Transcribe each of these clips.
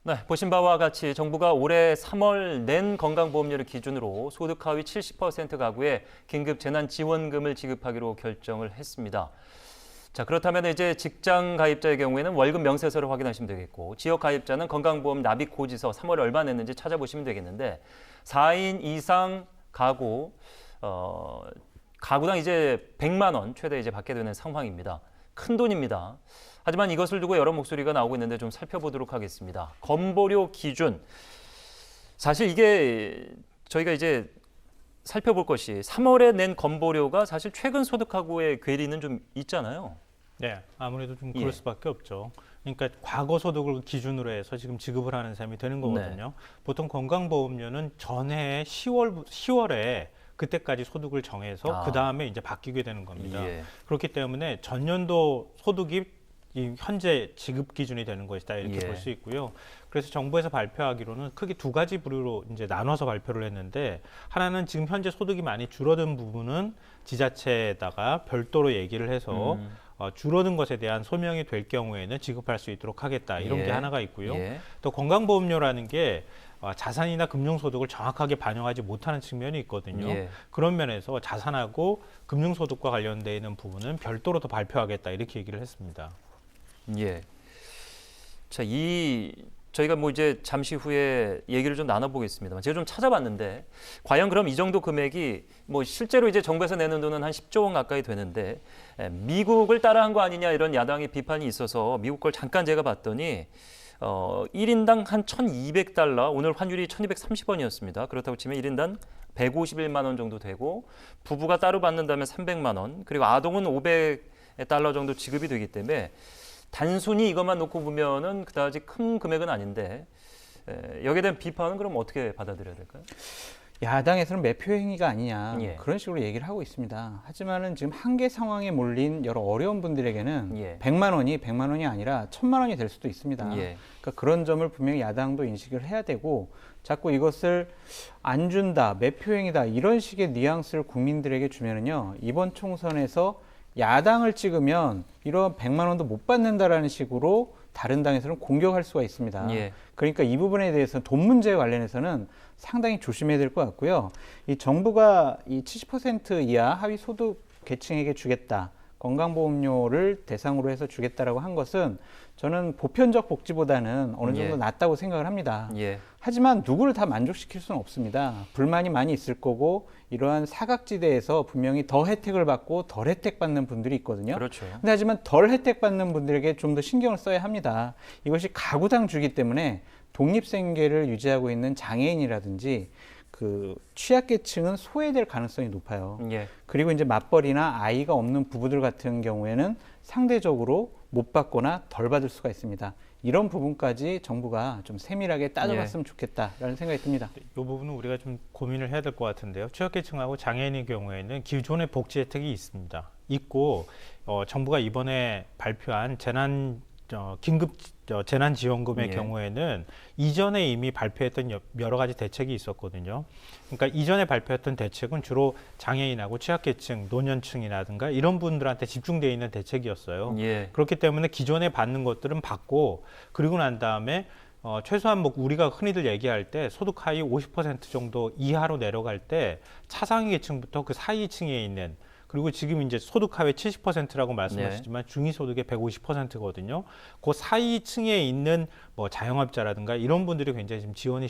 네, 보신 바와 같이 정부가 올해 3월 낸 건강보험료를 기준으로 소득 하위 70% 가구에 긴급 재난지원금을 지급하기로 결정을 했습니다. 자, 그렇다면 이제 직장 가입자의 경우에는 월급 명세서를 확인하시면 되겠고, 지역 가입자는 건강보험 납입 고지서 3월에 얼마 냈는지 찾아보시면 되겠는데, 4인 이상 가구, 가구당 이제 100만 원 최대 이제 받게 되는 상황입니다. 큰 돈입니다. 하지만 이것을 두고 여러 목소리가 나오고 있는데 좀 살펴보도록 하겠습니다. 건보료 기준. 사실 이게 저희가 이제 살펴볼 것이 3월에 낸 건보료가 사실 최근 소득하고의 괴리는 좀 있잖아요. 네, 아무래도 좀 그럴 수밖에 없죠. 그러니까 과거 소득을 기준으로 해서 지금 지급을 하는 셈이 되는 거거든요. 보통 건강보험료는 전해 10월에 그때까지 소득을 정해서 그 다음에 이제 바뀌게 되는 겁니다. 그렇기 때문에 전년도 소득이 이 현재 지급 기준이 되는 것이다 이렇게 볼 수 있고요. 그래서 정부에서 발표하기로는 크게 두 가지 부류로 이제 나눠서 발표를 했는데, 하나는 지금 현재 소득이 많이 줄어든 부분은 지자체에다가 별도로 얘기를 해서 줄어든 것에 대한 소명이 될 경우에는 지급할 수 있도록 하겠다 이런 게 하나가 있고요. 또 건강보험료라는 게 자산이나 금융소득을 정확하게 반영하지 못하는 측면이 있거든요. 그런 면에서 자산하고 금융소득과 관련되어 있는 부분은 별도로 더 발표하겠다 이렇게 얘기를 했습니다. 자, 저희가 뭐 이제 잠시 후에 얘기를 좀 나눠보겠습니다만, 제가 좀 찾아봤는데 과연 그럼 이 정도 금액이 뭐 실제로 이제 정부에서 내는 돈은 한 10조 원 가까이 되는데 미국을 따라한 거 아니냐 이런 야당의 비판이 있어서 미국 걸 잠깐 제가 봤더니 1인당 한 1,200달러, 오늘 환율이 1,230원이었습니다. 그렇다고 치면 1인당 151만 원 정도 되고, 부부가 따로 받는다면 300만 원, 그리고 아동은 500달러 정도 지급이 되기 때문에 단순히 이것만 놓고 보면은 그다지 큰 금액은 아닌데, 여기에 대한 비판은 그럼 어떻게 받아들여야 될까요? 야당에서는 매표 행위가 아니냐 그런 식으로 얘기를 하고 있습니다. 하지만은 지금 한계 상황에 몰린 여러 어려운 분들에게는 100만 원이 아니라 1000만 원이 될 수도 있습니다. 그러니까 그런 점을 분명히 야당도 인식을 해야 되고, 자꾸 이것을 안 준다, 매표 행위다 이런 식의 뉘앙스를 국민들에게 주면은요, 이번 총선에서 야당을 찍으면 이런 100만 원도 못 받는다라는 식으로 다른 당에서는 공격할 수가 있습니다. 그러니까 이 부분에 대해서는 돈 문제에 관련해서는 상당히 조심해야 될 것 같고요. 이 정부가 이 70% 이하 하위 소득 계층에게 주겠다, 건강보험료를 대상으로 해서 주겠다라고 한 것은 저는 보편적 복지보다는 어느 정도 낫다고 생각을 합니다. 하지만 누구를 다 만족시킬 수는 없습니다. 불만이 많이 있을 거고, 이러한 사각지대에서 분명히 더 혜택을 받고 덜 혜택 받는 분들이 있거든요. 근데 하지만 덜 혜택 받는 분들에게 좀 더 신경을 써야 합니다. 이것이 가구당 주기 때문에 독립생계를 유지하고 있는 장애인이라든지 그 취약계층은 소외될 가능성이 높아요. 그리고 이제 맞벌이나 아이가 없는 부부들 같은 경우에는 상대적으로 못 받거나 덜 받을 수가 있습니다. 이런 부분까지 정부가 좀 세밀하게 따져봤으면 좋겠다라는 생각이 듭니다. 이 부분은 우리가 좀 고민을 해야 될 것 같은데요. 취약계층하고 장애인의 경우에는 기존의 복지 혜택이 있습니다. 있고 정부가 이번에 발표한 긴급 재난지원금의 경우에는 이전에 이미 발표했던 여러 가지 대책이 있었거든요. 그러니까 이전에 발표했던 대책은 주로 장애인하고 취약계층, 노년층이라든가 이런 분들한테 집중되어 있는 대책이었어요. 그렇기 때문에 기존에 받는 것들은 받고, 그리고 난 다음에 최소한 뭐 우리가 흔히들 얘기할 때 소득 하위 50% 정도 이하로 내려갈 때 차상위 계층부터 그 사이층에 있는, 그리고 지금 이제 소득 하위 70%라고 말씀하시지만 중위소득의 150%거든요. 그 사이층에 있는 뭐 자영업자라든가 이런 분들이 굉장히 지금 지원이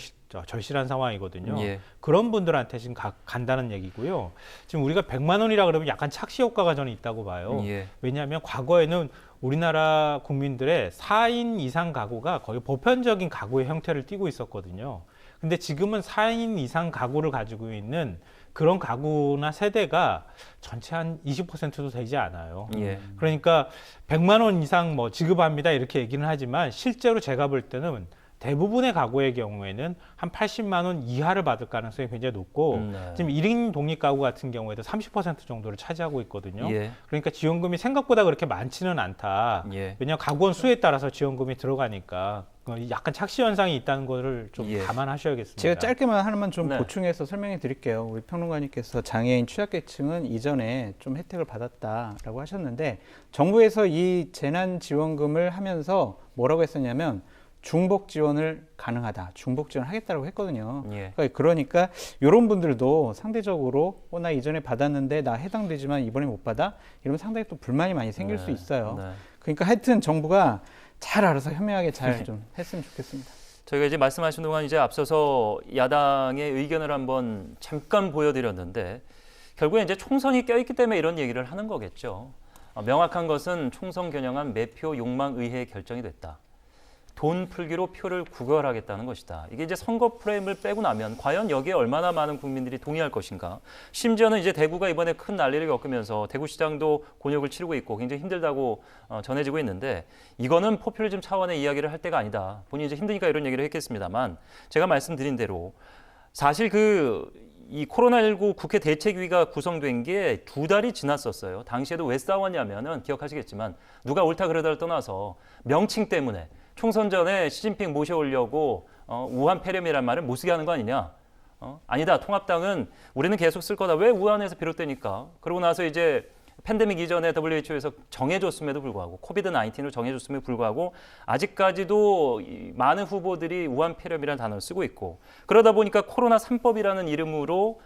절실한 상황이거든요. 그런 분들한테 지금 간다는 얘기고요. 지금 우리가 100만 원이라 그러면 약간 착시 효과가 저는 있다고 봐요. 왜냐하면 과거에는 우리나라 국민들의 4인 이상 가구가 거의 보편적인 가구의 형태를 띠고 있었거든요. 근데 지금은 4인 이상 가구를 가지고 있는 그런 가구나 세대가 전체 한 20%도 되지 않아요. 그러니까 100만 원 이상 뭐 지급합니다 이렇게 얘기는 하지만, 실제로 제가 볼 때는 대부분의 가구의 경우에는 한 80만 원 이하를 받을 가능성이 굉장히 높고, 지금 1인 독립 가구 같은 경우에도 30% 정도를 차지하고 있거든요. 그러니까 지원금이 생각보다 그렇게 많지는 않다. 왜냐하면 가구원 수에 따라서 지원금이 들어가니까 약간 착시 현상이 있다는 것을 좀 감안하셔야겠습니다. 제가 짧게만 하나만 좀 보충해서 설명해 드릴게요. 우리 평론가님께서 장애인 취약계층은 이전에 좀 혜택을 받았다라고 하셨는데, 정부에서 이 재난지원금을 하면서 뭐라고 했었냐면 중복 지원을 가능하다, 중복 지원하겠다고 했거든요. 그러니까 이런 분들도 상대적으로 나 이전에 받았는데 나 해당되지만 이번에 못 받아? 이러면 상당히 또 불만이 많이 생길 수 있어요. 그러니까 하여튼 정부가 잘 알아서 현명하게 잘 좀 했으면 좋겠습니다. 저희가 이제 말씀하신 동안 이제 앞서서 야당의 의견을 한번 잠깐 보여드렸는데 결국에 이제 총선이 껴있기 때문에 이런 얘기를 하는 거겠죠. 명확한 것은 총선 겨냥한 매표 욕망 의회의 결정이 됐다. 돈 풀기로 표를 구걸하겠다는 것이다. 이게 이제 선거 프레임을 빼고 나면 과연 여기에 얼마나 많은 국민들이 동의할 것인가. 심지어는 이제 대구가 이번에 큰 난리를 겪으면서 대구시장도 곤욕을 치르고 있고 굉장히 힘들다고 전해지고 있는데 이거는 포퓰리즘 차원의 이야기를 할 때가 아니다. 본인이 이제 힘드니까 이런 얘기를 했겠습니다만 제가 말씀드린 대로 사실 이 코로나19 국회 대책위가 구성된 게 2달이 지났었어요. 당시에도 왜 싸웠냐면은 기억하시겠지만 누가 옳다 그러다를 떠나서 명칭 때문에 총선 전에 시진핑 모셔오려고 우한 폐렴이란 말을 못 쓰게 하는 거 아니냐? 아니다. 통합당은 우리는 계속 쓸 거다. 왜 우한에서 비롯되니까? 그러고 나서 이제 팬데믹 이전에 WHO에서 정해줬음에도 불구하고 코비드-19로 정해줬음에도 불구하고 아직까지도 많은 후보들이 우한 폐렴이라는 단어를 쓰고 있고 그러다 보니까 코로나 3법이라는 이름으로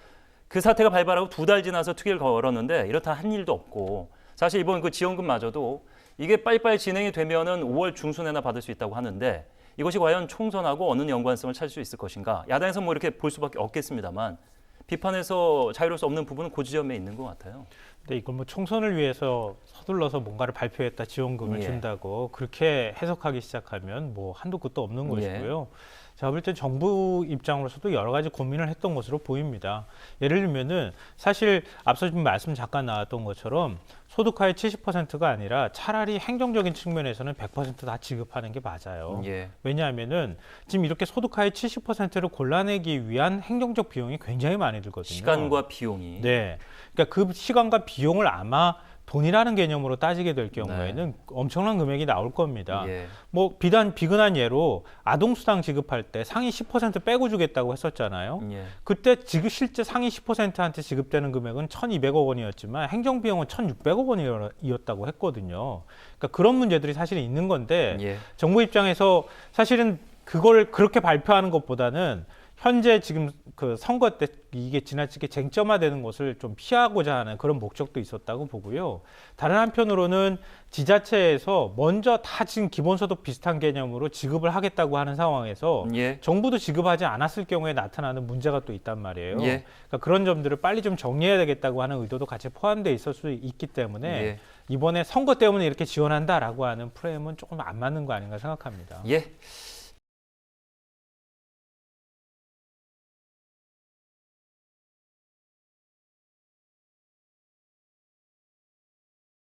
그 사태가 발발하고 2달 지나서 투기를 걸었는데 이렇다 한 일도 없고 사실 이번 그 지원금마저도 이게 빨리빨리 진행이 되면은 5월 중순에나 받을 수 있다고 하는데 이것이 과연 총선하고 어느 연관성을 찾을 수 있을 것인가? 야당에서 뭐 이렇게 볼 수밖에 없겠습니다만 비판에서 자유로울 수 없는 부분은 그 지점에 있는 것 같아요. 근데 이걸 뭐 총선을 위해서 서둘러서 뭔가를 발표했다, 지원금을 준다고 그렇게 해석하기 시작하면 뭐 한도 끝도 없는 것이고요. 제가 볼 때 정부 입장으로서도 여러 가지 고민을 했던 것으로 보입니다. 예를 들면은 사실 앞서 좀 말씀 잠깐 나왔던 것처럼 소득하의 70%가 아니라 차라리 행정적인 측면에서는 100% 다 지급하는 게 맞아요. 왜냐하면은 지금 이렇게 소득하의 70%를 골라내기 위한 행정적 비용이 굉장히 많이 들거든요. 시간과 비용이. 네. 그러니까 그 시간과 비용을 아마 돈이라는 개념으로 따지게 될 경우에는 엄청난 금액이 나올 겁니다. 뭐 비근한 예로 아동수당 지급할 때 상위 10% 빼고 주겠다고 했었잖아요. 그때 지금 실제 상위 10%한테 지급되는 금액은 1,200억 원이었지만 행정비용은 1,600억 원이었다고 했거든요. 그러니까 그런 문제들이 사실 있는 건데 정부 입장에서 사실은 그걸 그렇게 발표하는 것보다는 현재 지금 그 선거 때 이게 지나치게 쟁점화되는 것을 좀 피하고자 하는 그런 목적도 있었다고 보고요. 다른 한편으로는 지자체에서 먼저 다 지금 기본소득 비슷한 개념으로 지급을 하겠다고 하는 상황에서 정부도 지급하지 않았을 경우에 나타나는 문제가 또 있단 말이에요. 그러니까 그런 점들을 빨리 좀 정리해야 되겠다고 하는 의도도 같이 포함되어 있을 수 있기 때문에 이번에 선거 때문에 이렇게 지원한다라고 하는 프레임은 조금 안 맞는 거 아닌가 생각합니다.